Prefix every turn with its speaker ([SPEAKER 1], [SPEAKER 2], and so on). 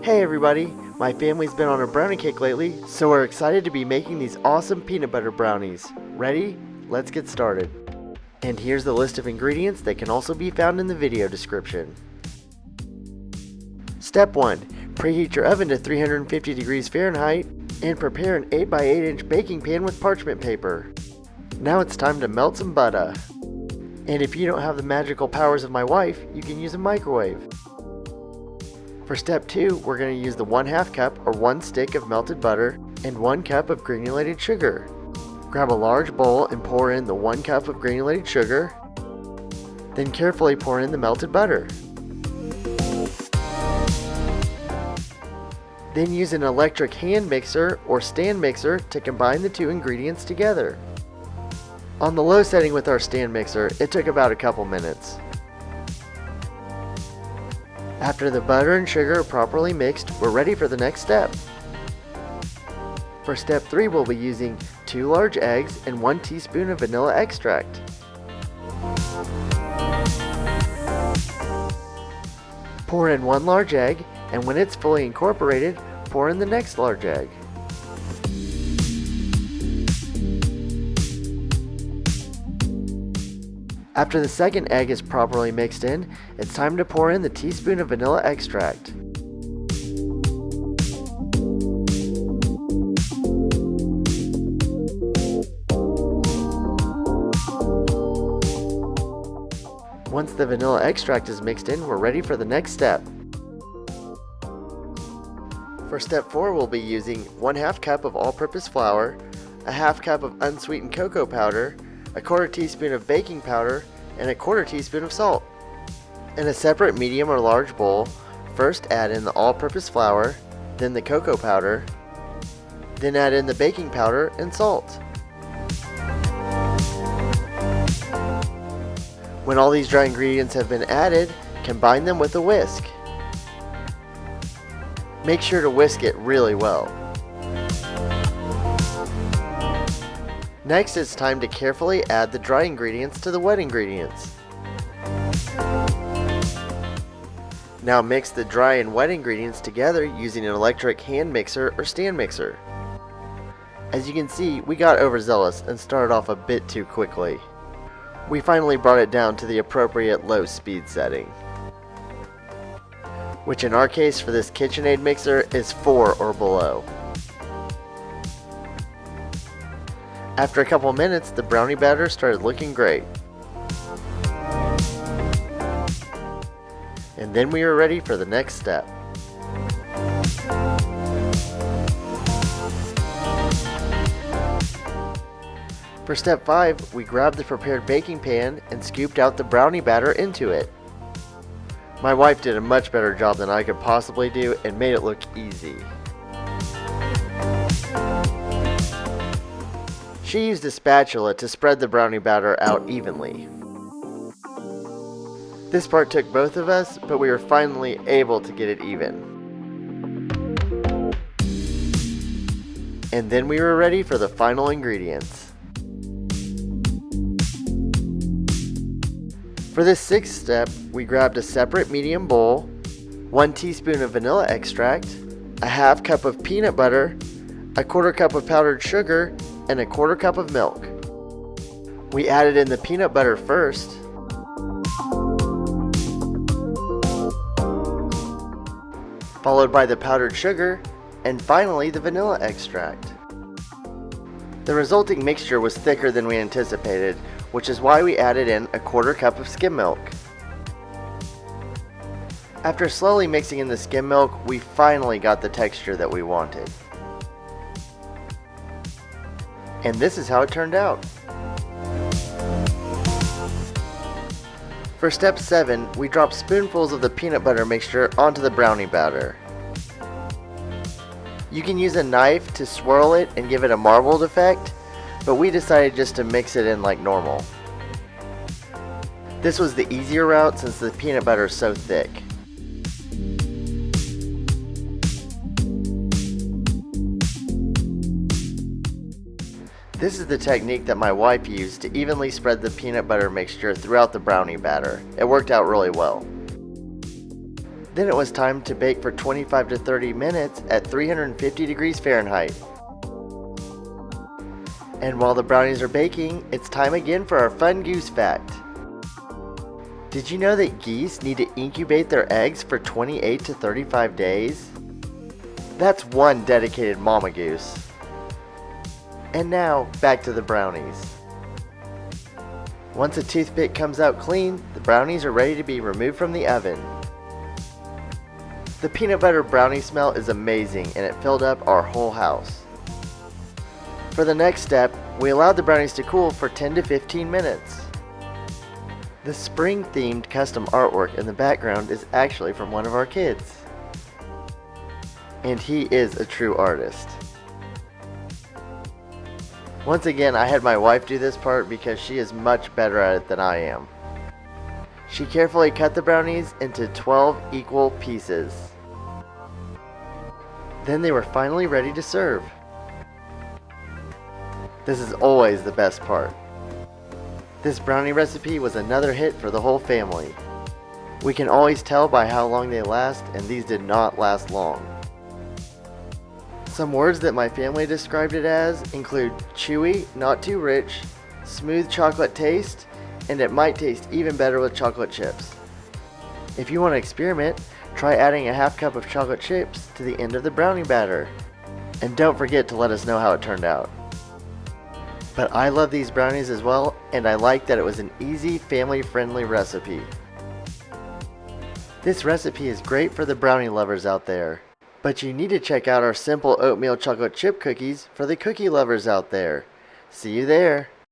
[SPEAKER 1] Hey everybody, my family's been on a brownie kick lately, so we're excited to be making these awesome peanut butter brownies. Ready? Let's get started. And here's the list of ingredients that can also be found in the video description. Step 1. Preheat your oven to 350 degrees Fahrenheit and prepare an 8x8 inch baking pan with parchment paper. Now it's time to melt some butter. And if you don't have the magical powers of my wife, you can use a microwave. For step 2, we're going to use the 1/2 cup or 1 stick of melted butter and 1 cup of granulated sugar. Grab a large bowl and pour in the 1 cup of granulated sugar, then carefully pour in the melted butter. Then use an electric hand mixer or stand mixer to combine the two ingredients together. On the low setting with our stand mixer, it took about a couple minutes. After the butter and sugar are properly mixed, we're ready for the next step. For step 3, we'll be using 2 large eggs and 1 teaspoon of vanilla extract. Pour in 1 large egg, and when it's fully incorporated, pour in the next large egg. After the second egg is properly mixed in, it's time to pour in the teaspoon of vanilla extract. Once the vanilla extract is mixed in, we're ready for the next step. For step 4, we'll be using 1/2 cup of all-purpose flour, a 1/2 cup of unsweetened cocoa powder, a 1/4 teaspoon of baking powder, and a 1/4 teaspoon of salt. In a separate medium or large bowl, first add in the all-purpose flour, then the cocoa powder, then add in the baking powder and salt. When all these dry ingredients have been added, combine them with a whisk. Make sure to whisk it really well. Next, it's time to carefully add the dry ingredients to the wet ingredients. Now mix the dry and wet ingredients together using an electric hand mixer or stand mixer. As you can see, we got overzealous and started off a bit too quickly. We finally brought it down to the appropriate low speed setting, which in our case for this KitchenAid mixer is 4 or below. After a couple minutes, the brownie batter started looking great. And then we were ready for the next step. For step 5, we grabbed the prepared baking pan and scooped out the brownie batter into it. My wife did a much better job than I could possibly do and made it look easy. She used a spatula to spread the brownie batter out evenly. This part took both of us, but we were finally able to get it even. And then we were ready for the final ingredients. For this 6th step, we grabbed a separate medium bowl, 1 teaspoon of vanilla extract, a 1/2 cup of peanut butter, a 1/4 cup of powdered sugar, and a 1/4 cup of milk. We added in the peanut butter first, followed by the powdered sugar, and finally the vanilla extract. The resulting mixture was thicker than we anticipated, which is why we added in a 1/4 cup of skim milk. After slowly mixing in the skim milk, we finally got the texture that we wanted. And this is how it turned out. For step 7, we dropped spoonfuls of the peanut butter mixture onto the brownie batter. You can use a knife to swirl it and give it a marbled effect, but we decided just to mix it in like normal. This was the easier route since the peanut butter is so thick. This is the technique that my wife used to evenly spread the peanut butter mixture throughout the brownie batter. It worked out really well. Then it was time to bake for 25 to 30 minutes at 350 degrees Fahrenheit. And while the brownies are baking, it's time again for our fun goose fact. Did you know that geese need to incubate their eggs for 28 to 35 days? That's one dedicated mama goose. And now, back to the brownies. Once a toothpick comes out clean, the brownies are ready to be removed from the oven. The peanut butter brownie smell is amazing and it filled up our whole house. For the next step, we allowed the brownies to cool for 10 to 15 minutes. The spring-themed custom artwork in the background is actually from one of our kids. And he is a true artist. Once again, I had my wife do this part because she is much better at it than I am. She carefully cut the brownies into 12 equal pieces. Then they were finally ready to serve. This is always the best part. This brownie recipe was another hit for the whole family. We can always tell by how long they last, and these did not last long. Some words that my family described it as include chewy, not too rich, smooth chocolate taste, and it might taste even better with chocolate chips. If you want to experiment, try adding a half cup of chocolate chips to the end of the brownie batter. And don't forget to let us know how it turned out. But I love these brownies as well, and I like that it was an easy, family-friendly recipe. This recipe is great for the brownie lovers out there. But you need to check out our simple oatmeal chocolate chip cookies for the cookie lovers out there. See you there!